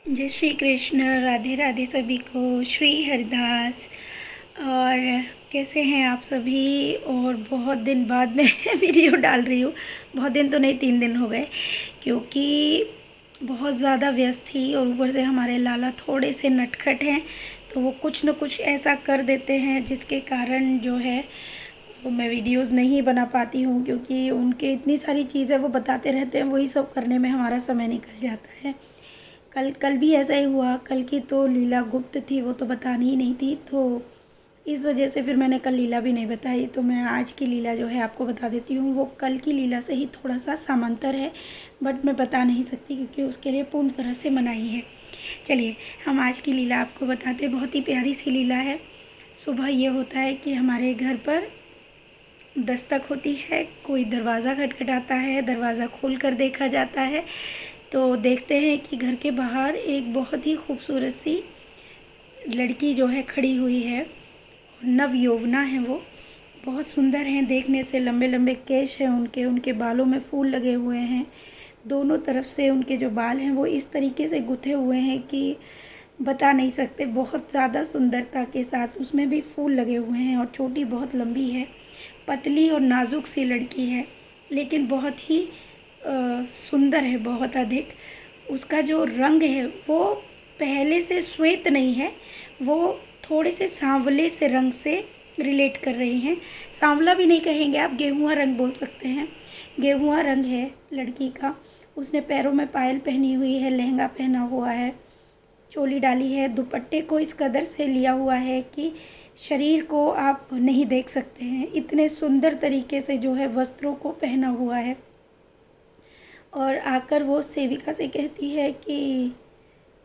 जय श्री कृष्ण। राधे राधे सभी को। श्री हरिदास। और कैसे हैं आप सभी? और बहुत दिन बाद मैं वीडियो डाल रही हूँ। बहुत दिन तो नहीं, 3 दिन हो गए, क्योंकि बहुत ज़्यादा व्यस्त थी और ऊपर से हमारे लाला थोड़े से नटखट हैं, तो वो कुछ न कुछ ऐसा कर देते हैं जिसके कारण जो है वो मैं वीडियोस नहीं बना पाती हूँ, क्योंकि उनके इतनी सारी चीज़ें वो बताते रहते हैं, वही सब करने में हमारा समय निकल जाता है। कल कल भी ऐसा ही हुआ। कल की तो लीला गुप्त थी, वो तो बतानी ही नहीं थी, तो इस वजह से फिर मैंने कल लीला भी नहीं बताई। तो मैं आज की लीला जो है आपको बता देती हूँ। वो कल की लीला से ही थोड़ा सा समांतर है, बट मैं बता नहीं सकती क्योंकि उसके लिए पूर्ण तरह से मनाही है। चलिए हम आज की लीला आपको बताते। बहुत ही प्यारी सी लीला है। सुबह ये होता है कि हमारे घर पर दस्तक होती है, कोई दरवाज़ा खटखटाता है, दरवाज़ा खोल कर देखा जाता है, तो देखते हैं कि घर के बाहर एक बहुत ही खूबसूरत सी लड़की जो है खड़ी हुई है। नव यौवना है वो, बहुत सुंदर हैं देखने से। लंबे लंबे केश हैं उनके, उनके बालों में फूल लगे हुए हैं। दोनों तरफ से उनके जो बाल हैं वो इस तरीके से गुथे हुए हैं कि बता नहीं सकते। बहुत ज़्यादा सुंदरता के साथ उसमें भी फूल लगे हुए हैं, और चोटी बहुत लंबी है। पतली और नाजुक सी लड़की है, लेकिन बहुत ही सुंदर है, बहुत अधिक। उसका जो रंग है वो पहले से श्वेत नहीं है, वो थोड़े से सांवले से रंग से रिलेट कर रही हैं। सांवला भी नहीं कहेंगे आप, गेहुआ रंग बोल सकते हैं। गेहुआ रंग है लड़की का। उसने पैरों में पायल पहनी हुई है, लहंगा पहना हुआ है, चोली डाली है। दुपट्टे को इस कदर से लिया हुआ है कि शरीर को आप नहीं देख सकते हैं, इतने सुंदर तरीके से जो है वस्त्रों को पहना हुआ है। और आकर वो सेविका से कहती है कि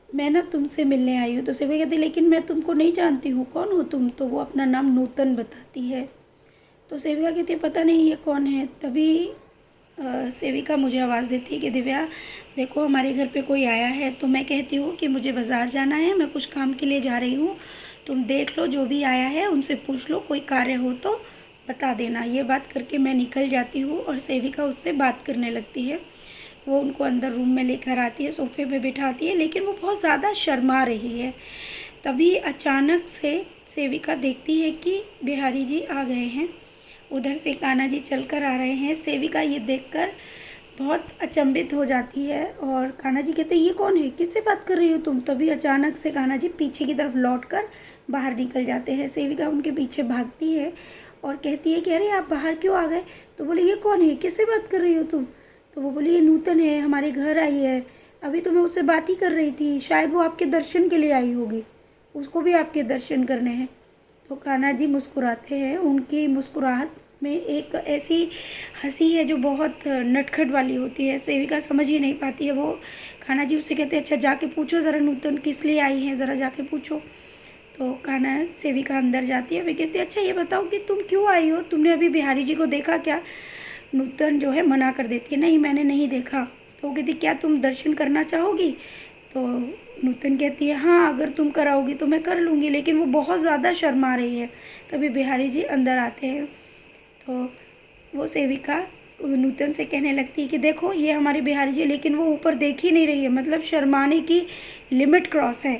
मैं ना तुमसे मिलने आई हूँ। तो सेविका कहती लेकिन मैं तुमको नहीं जानती हूँ, कौन हो तुम? तो वो अपना नाम नूतन बताती है। तो सेविका कहती है पता नहीं ये कौन है। तभी सेविका मुझे आवाज़ देती है कि दिव्या देखो हमारे घर पे कोई आया है। तो मैं कहती हूँ कि मुझे बाज़ार जाना है, मैं कुछ काम के लिए जा रही हूँ, तुम देख लो जो भी आया है उनसे पूछ लो, कोई कार्य हो तो बता देना। ये बात करके मैं निकल जाती हूँ और सेविका उससे बात करने लगती है। वो उनको अंदर रूम में लेकर आती है, सोफ़े पे बिठाती है, लेकिन वो बहुत ज़्यादा शर्मा रही है। तभी अचानक से सेविका देखती है कि बिहारी जी आ गए हैं। उधर से कान्हा जी चलकर आ रहे हैं। सेविका ये देखकर बहुत अचंभित हो जाती है और कान्हा जी कहते हैं ये कौन है, किससे बात कर रही हो तुम? तभी अचानक से कान्हा जी पीछे की तरफ लौटकर बाहर निकल जाते हैं। सेविका उनके पीछे भागती है और कहती है कि अरे आप बाहर क्यों आ गए? तो बोले ये कौन है, किससे बात कर रही हो तुम? तो वो बोली ये नूतन है, हमारे घर आई है। अभी तो मैं उससे बात ही कर रही थी, शायद वो आपके दर्शन के लिए आई होगी, उसको भी आपके दर्शन करने हैं। तो कान्हा जी मुस्कुराते हैं। उनकी मुस्कुराहट में एक ऐसी हंसी है जो बहुत नटखट वाली होती है। सेविका समझ ही नहीं पाती है। वो कान्हा जी उससे कहते हैं अच्छा जाके पूछो ज़रा नूतन किस लिए आई हैं, ज़रा जाके पूछो। तो कान्हा सेविका अंदर जाती है। वे कहती है अच्छा ये बताओ कि तुम क्यों आई हो, तुमने अभी बिहारी जी को देखा क्या? नूतन जो है मना कर देती है नहीं मैंने नहीं देखा। तो वो कहती क्या तुम दर्शन करना चाहोगी? तो नूतन कहती है हाँ अगर तुम कराओगी तो मैं कर लूँगी, लेकिन वो बहुत ज़्यादा शर्मा रही है। तभी बिहारी जी अंदर आते हैं। तो वो सेविका नूतन से कहने लगती है कि देखो ये हमारे बिहारी जी, लेकिन वो ऊपर देख ही नहीं रही है, मतलब शर्माने की लिमिट क्रॉस है।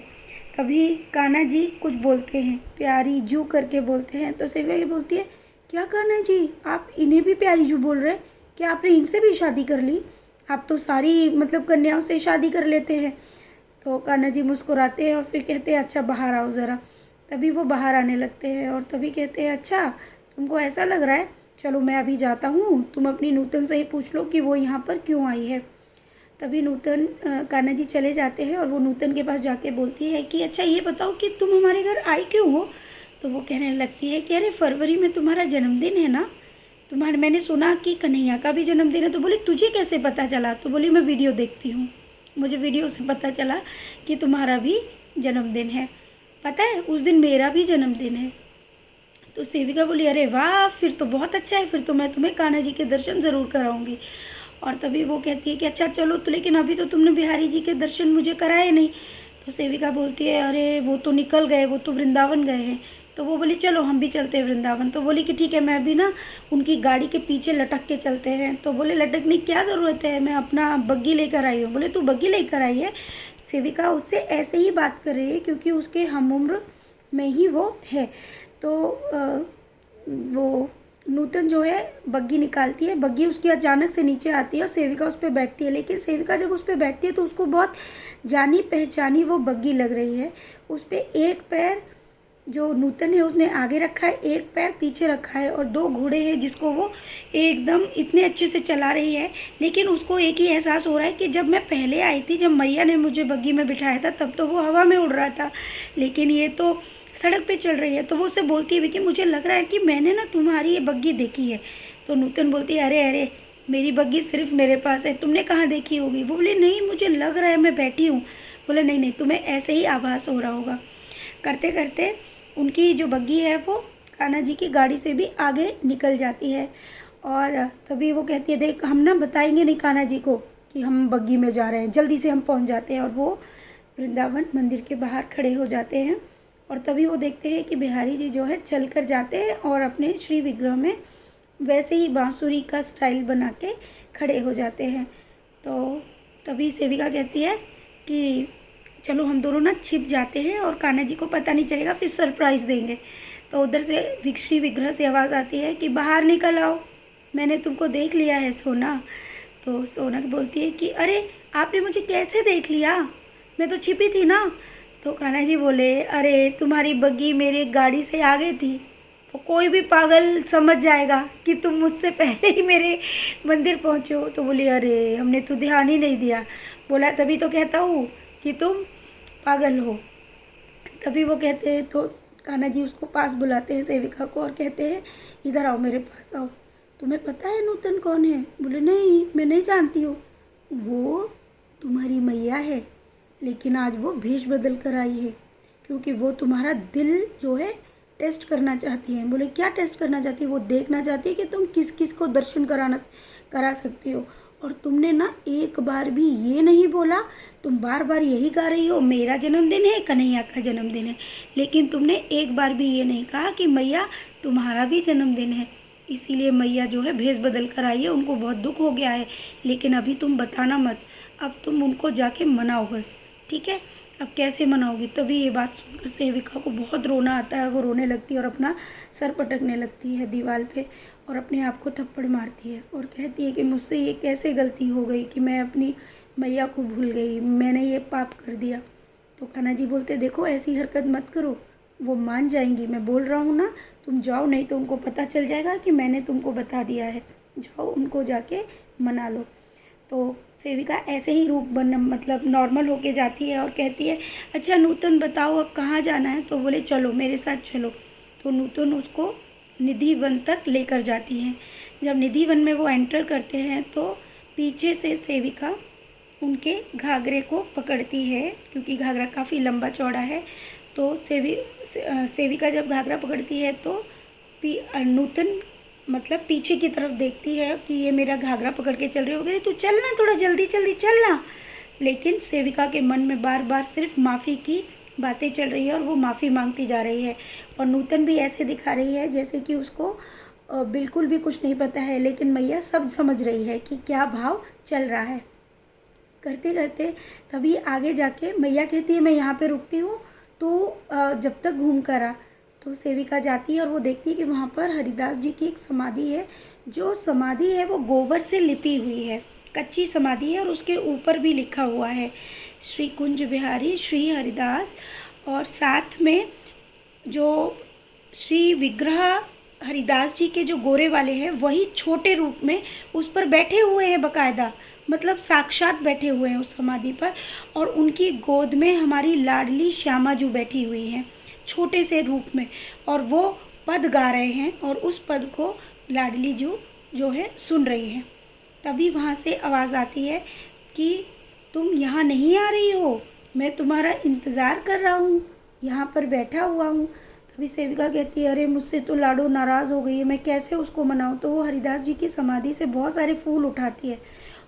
तभी कान्हा जी कुछ बोलते हैं, प्यारी जू करके बोलते हैं। तो सेविका बोलती है क्या कान्हा जी आप इन्हें भी प्यारी जू बोल रहे हैं? क्या आपने इनसे भी शादी कर ली? आप तो सारी मतलब कन्याओं से शादी कर लेते हैं। तो कान्हा जी मुस्कुराते हैं और फिर कहते हैं अच्छा बाहर आओ ज़रा। तभी वो बाहर आने लगते हैं और तभी कहते हैं अच्छा तुमको ऐसा लग रहा है, चलो मैं अभी जाता हूँ, तुम अपनी नूतन से ही पूछ लो कि वो यहाँ पर क्यों आई है। तभी नूतन कान्हा जी चले जाते हैं और वो नूतन के पास जाके बोलती है कि अच्छा ये बताओ कि तुम हमारे घर आई क्यों हो? तो वो कहने लगती है कि अरे फरवरी में तुम्हारा जन्मदिन है ना, तुम्हारे मैंने सुना कि कन्हैया का भी जन्मदिन है। तो बोली तुझे कैसे पता चला? तो बोली मैं वीडियो देखती हूँ, मुझे वीडियो से पता चला कि तुम्हारा भी जन्मदिन है। पता है उस दिन मेरा भी जन्मदिन है। तो सेविका बोली अरे वाह फिर तो बहुत अच्छा है, फिर तो मैं तुम्हें कान्हा जी के दर्शन ज़रूर कराऊंगी। और तभी वो कहती है कि अच्छा चलो तो, लेकिन अभी तो तुमने बिहारी जी के दर्शन मुझे कराए नहीं। तो सेविका बोलती है अरे वो तो निकल गए, वो तो वृंदावन गए हैं। तो वो बोली चलो हम भी चलते हैं वृंदावन। तो बोली कि ठीक है मैं भी ना उनकी गाड़ी के पीछे लटक के चलते हैं। तो बोले लटकने की क्या ज़रूरत है, मैं अपना बग्गी लेकर आई हूँ। बोले तू बग्गी लेकर आई है? सेविका उससे ऐसे ही बात कर रही है क्योंकि उसके हम उम्र में ही वो है। तो वो नूतन जो है बग्गी निकालती है, बग्गी उसकी अचानक से नीचे आती है और सेविका उस पर बैठती है। लेकिन सेविका जब उस पर बैठती है तो उसको बहुत जानी पहचानी वो बग्गी लग रही है। उस पर एक पैर जो नूतन है उसने आगे रखा है, एक पैर पीछे रखा है और दो घोड़े हैं जिसको वो एकदम इतने अच्छे से चला रही है। लेकिन उसको एक ही एहसास हो रहा है कि जब मैं पहले आई थी, जब मैया ने मुझे बग्गी में बिठाया था, तब तो वो हवा में उड़ रहा था, लेकिन ये तो सड़क पे चल रही है। तो वो उससे बोलती है कि मुझे लग रहा है कि मैंने ना तुम्हारी ये बग्गी देखी है। तो नूतन बोलती है, अरे अरे मेरी बग्गी सिर्फ मेरे पास है, तुमने कहाँ देखी होगी? वो बोले, नहीं मुझे लग रहा है मैं बैठी हूँ। बोले, नहीं नहीं तुम्हें ऐसे ही आभास हो रहा होगा। करते करते उनकी जो बग्गी है वो कान्हा जी की गाड़ी से भी आगे निकल जाती है। और तभी वो कहती है, देख हम ना बताएंगे नहीं कान्हा जी को कि हम बग्गी में जा रहे हैं, जल्दी से हम पहुंच जाते हैं। और वो वृंदावन मंदिर के बाहर खड़े हो जाते हैं और तभी वो देखते हैं कि बिहारी जी जो है चल कर जाते हैं और अपने श्री विग्रह में वैसे ही बांसुरी का स्टाइल बना के खड़े हो जाते हैं। तो तभी सेविका कहती है कि चलो हम दोनों ना छिप जाते हैं और कान्हा जी को पता नहीं चलेगा, फिर सरप्राइज़ देंगे। तो उधर से श्री विग्रह से आवाज़ आती है कि बाहर निकल आओ, मैंने तुमको देख लिया है सोना। तो सोना बोलती है कि अरे आपने मुझे कैसे देख लिया, मैं तो छिपी थी ना। तो कान्हा जी बोले, अरे तुम्हारी बग्गी मेरी गाड़ी से आगे थी तो कोई भी पागल समझ जाएगा कि तुम मुझसे पहले ही मेरे मंदिर पहुँचे हो। तो बोली, अरे हमने तो ध्यान ही नहीं दिया। बोला, तभी तो कहता हूँ कि तुम पागल हो। तभी वो कहते हैं, तो कान्हा जी उसको पास बुलाते हैं सेविका को और कहते हैं, इधर आओ, मेरे पास आओ, तुम्हें पता है नूतन कौन है? बोले, नहीं मैं नहीं जानती हूँ। वो तुम्हारी मैया है, लेकिन आज वो भेष बदल कर आई है क्योंकि वो तुम्हारा दिल जो है टेस्ट करना चाहती है। बोले, क्या टेस्ट करना चाहती है? वो देखना चाहती है कि तुम किस किस को दर्शन करा सकती हो। और तुमने ना एक बार भी ये नहीं बोला, तुम बार बार यही गा रही हो मेरा जन्मदिन है, कन्हैया का जन्मदिन है, लेकिन तुमने एक बार भी ये नहीं कहा कि मैया तुम्हारा भी जन्मदिन है। इसीलिए मैया जो है भेष बदल कर आई है, उनको बहुत दुख हो गया है, लेकिन अभी तुम बताना मत, अब तुम उनको जाके मनाओ बस, ठीक है? अब कैसे मनाओगी? तभी ये बात सुनकर सेविका को बहुत रोना आता है, वो रोने लगती है और अपना सर पटकने लगती है दीवार पे और अपने आप को थप्पड़ मारती है और कहती है कि मुझसे ये कैसे गलती हो गई कि मैं अपनी मैया को भूल गई, मैंने ये पाप कर दिया। तो कान्हा जी बोलते, देखो ऐसी हरकत मत करो, वो मान जाएंगी, मैं बोल रहा हूँ ना, तुम जाओ, नहीं तो उनको पता चल जाएगा कि मैंने तुमको बता दिया है, जाओ उनको जाके मना लो। तो सेविका ऐसे ही रूप बन मतलब नॉर्मल होके जाती है और कहती है, अच्छा नूतन बताओ अब कहाँ जाना है? तो बोले, चलो मेरे साथ चलो। तो नूतन उसको निधि वन तक लेकर जाती हैं। जब निधि वन में वो एंटर करते हैं तो पीछे से सेविका उनके घाघरे को पकड़ती है क्योंकि घाघरा काफ़ी लंबा चौड़ा है। तो सेविका जब घाघरा पकड़ती है तो नूतन मतलब पीछे की तरफ देखती है कि ये मेरा घाघरा पकड़ के चल रही हो गई, तू चल ना, थोड़ा जल्दी जल्दी चल ना। लेकिन सेविका के मन में बार बार सिर्फ माफ़ी की बातें चल रही है और वो माफ़ी मांगती जा रही है और नूतन भी ऐसे दिखा रही है जैसे कि उसको बिल्कुल भी कुछ नहीं पता है, लेकिन मैया सब समझ रही है कि क्या भाव चल रहा है। करते करते तभी आगे जाके मैया कहती है, मैं यहाँ पे रुकती हूँ, तो जब तक घूम कर आ। तो सेविका जाती है और वो देखती है कि वहाँ पर हरिदास जी की एक समाधि है। जो समाधि है वो गोबर से लिपी हुई है, कच्ची समाधि है और उसके ऊपर भी लिखा हुआ है श्री कुंज बिहारी श्री हरिदास। और साथ में जो श्री विग्रह हरिदास जी के जो गोरे वाले हैं वही छोटे रूप में उस पर बैठे हुए हैं, बकायदा मतलब साक्षात बैठे हुए हैं उस समाधि पर। और उनकी गोद में हमारी लाडली श्यामा जी बैठी हुई हैं छोटे से रूप में, और वो पद गा रहे हैं और उस पद को लाडली जी जो है सुन रही है। तभी वहाँ से आवाज़ आती है कि तुम यहाँ नहीं आ रही हो, मैं तुम्हारा इंतज़ार कर रहा हूँ, यहाँ पर बैठा हुआ हूँ। तभी सेविका कहती है, अरे मुझसे तो लाडो नाराज़ हो गई है, मैं कैसे उसको मनाऊँ। तो वो हरिदास जी की समाधि से बहुत सारे फूल उठाती है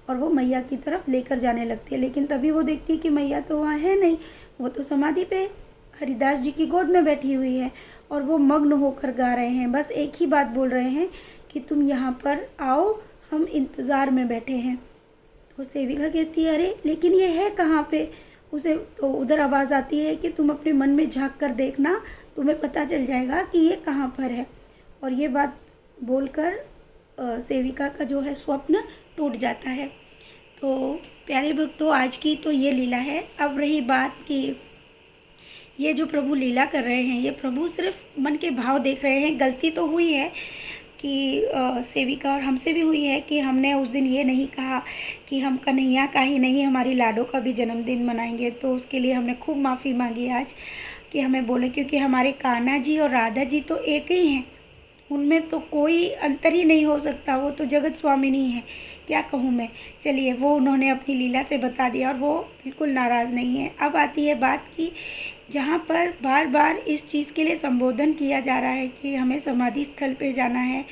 और वो मैया की तरफ लेकर जाने लगती है। लेकिन तभी वो देखती है कि मैया तो वहाँ है नहीं, वो तो समाधि पे हरिदास जी की गोद में बैठी हुई है और वो मग्न होकर गा रहे हैं, बस एक ही बात बोल रहे हैं कि तुम यहाँ पर आओ, हम इंतज़ार में बैठे हैं। तो सेविका कहती है, अरे लेकिन ये है कहाँ पे? उसे तो उधर आवाज़ आती है कि तुम अपने मन में झांक कर देखना, तुम्हें पता चल जाएगा कि ये कहाँ पर है। और ये बात बोलकर सेविका का जो है स्वप्न टूट जाता है। तो प्यारे भक्तों, आज की तो ये लीला है। अब रही बात कि ये जो प्रभु लीला कर रहे हैं, ये प्रभु सिर्फ मन के भाव देख रहे हैं। गलती तो हुई है कि सेविका और हमसे भी हुई है कि हमने उस दिन ये नहीं कहा कि हम कन्हैया का ही नहीं हमारी लाडो का भी जन्मदिन मनाएंगे। तो उसके लिए हमने खूब माफ़ी मांगी आज कि हमें बोले, क्योंकि हमारे कान्हा जी और राधा जी तो एक ही हैं, उनमें तो कोई अंतर ही नहीं हो सकता। वो तो जगत स्वामिनी है, क्या कहूँ मैं। चलिए, वो उन्होंने अपनी लीला से बता दिया और वो बिल्कुल नाराज़ नहीं है। अब आती है बात कि जहाँ पर बार बार इस चीज़ के लिए संबोधन किया जा रहा है कि हमें समाधि स्थल पे जाना है,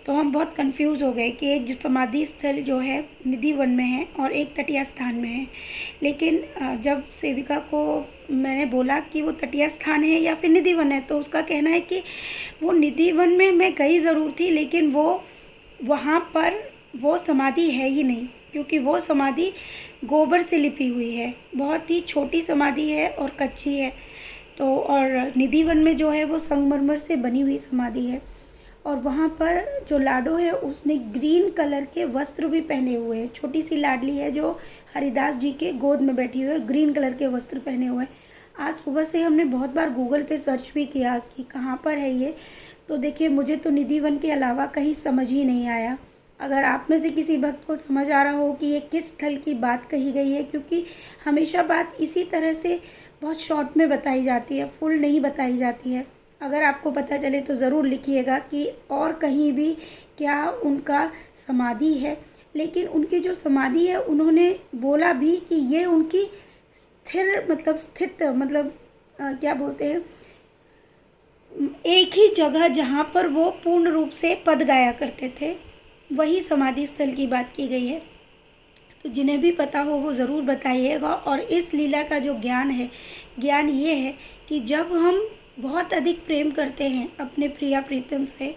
तो हम बहुत कंफ्यूज हो गए कि एक जो समाधि स्थल जो है निधि वन में है और एक तटीय स्थान में है। लेकिन जब सेविका को मैंने बोला कि वो तटीय स्थान है या फिर निधि वन है, तो उसका कहना है कि वो निधि वन में मैं गई ज़रूर थी, लेकिन वो वहाँ पर वो समाधि है ही नहीं, क्योंकि वो समाधि गोबर से लिपी हुई है, बहुत ही छोटी समाधि है और कच्ची है। तो और निधि वन में जो है वो संगमरमर से बनी हुई समाधि है। और वहाँ पर जो लाडो है उसने ग्रीन कलर के वस्त्र भी पहने हुए हैं। छोटी सी लाडली है जो हरिदास जी के गोद में बैठी हुई है, ग्रीन कलर के वस्त्र पहने हुए हैं। आज सुबह से हमने बहुत बार गूगल पे सर्च भी किया कि कहाँ पर है ये। तो देखिए, मुझे तो निधि वन के अलावा कहीं समझ ही नहीं आया। अगर आप में से किसी भक्त को समझ आ रहा हो कि ये किस स्थल की बात कही गई है, क्योंकि हमेशा बात इसी तरह से बहुत शॉर्ट में बताई जाती है, फुल नहीं बताई जाती है। अगर आपको पता चले तो ज़रूर लिखिएगा कि और कहीं भी क्या उनका समाधि है। लेकिन उनकी जो समाधि है, उन्होंने बोला भी कि ये उनकी स्थिर मतलब स्थित मतलब क्या बोलते हैं, एक ही जगह जहाँ पर वो पूर्ण रूप से पद गाया करते थे, वही समाधि स्थल की बात की गई है। तो जिन्हें भी पता हो वो ज़रूर बताइएगा। और इस लीला का जो ज्ञान है, ज्ञान ये है कि जब हम बहुत अधिक प्रेम करते हैं अपने प्रिया प्रीतम से,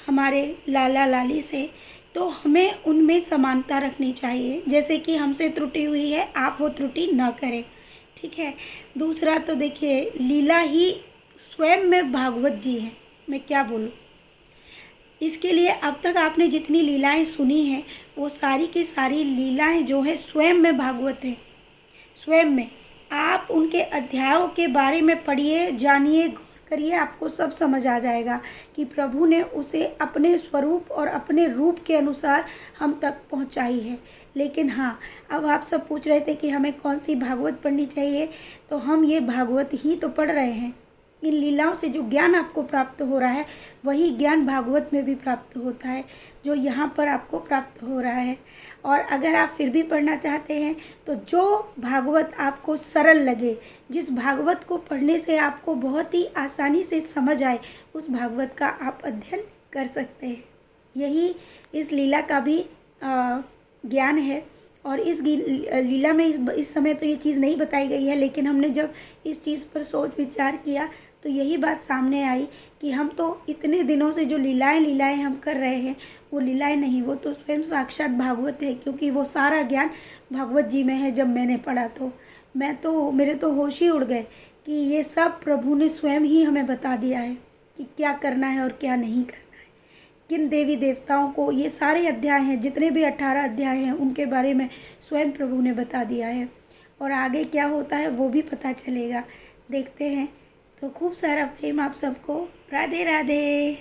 हमारे लाला लाली से, तो हमें उनमें समानता रखनी चाहिए। जैसे कि हमसे त्रुटि हुई है, आप वो त्रुटि न करें, ठीक है। दूसरा तो देखिए, लीला ही स्वयं में भागवत जी है, मैं क्या बोलूँ। इसके लिए अब तक आपने जितनी लीलाएं सुनी हैं, वो सारी की सारी लीलाएं जो है स्वयं में भागवत है। स्वयं में आप उनके अध्यायों के बारे में पढ़िए, जानिए, गौर करिए, आपको सब समझ आ जाएगा कि प्रभु ने उसे अपने स्वरूप और अपने रूप के अनुसार हम तक पहुंचाई है। लेकिन हाँ, अब आप सब पूछ रहे थे कि हमें कौन सी भागवत पढ़नी चाहिए, तो हम ये भागवत ही तो पढ़ रहे हैं। इन लीलाओं से जो ज्ञान आपको प्राप्त हो रहा है, वही ज्ञान भागवत में भी प्राप्त होता है, जो यहाँ पर आपको प्राप्त हो रहा है। और अगर आप फिर भी पढ़ना चाहते हैं, तो जो भागवत आपको सरल लगे, जिस भागवत को पढ़ने से आपको बहुत ही आसानी से समझ आए, उस भागवत का आप अध्ययन कर सकते हैं। यही इस लीला का भी ज्ञान है। और इस लीला में इस समय तो ये चीज़ नहीं बताई गई है, लेकिन हमने जब इस चीज़ पर सोच विचार किया तो यही बात सामने आई कि हम तो इतने दिनों से जो लीलाएं हम कर रहे हैं, वो लीलाएं नहीं, वो तो स्वयं साक्षात भागवत है, क्योंकि वो सारा ज्ञान भागवत जी में है। जब मैंने पढ़ा तो मेरे तो होश ही उड़ गए कि ये सब प्रभु ने स्वयं ही हमें बता दिया है कि क्या करना है और क्या नहीं करना है, किन देवी देवताओं को। ये सारे अध्याय हैं, जितने भी 18 अध्याय हैं, उनके बारे में स्वयं प्रभु ने बता दिया है। और आगे क्या होता है वो भी पता चलेगा, देखते हैं। तो खूब सारा प्रेम आप सबको। राधे राधे।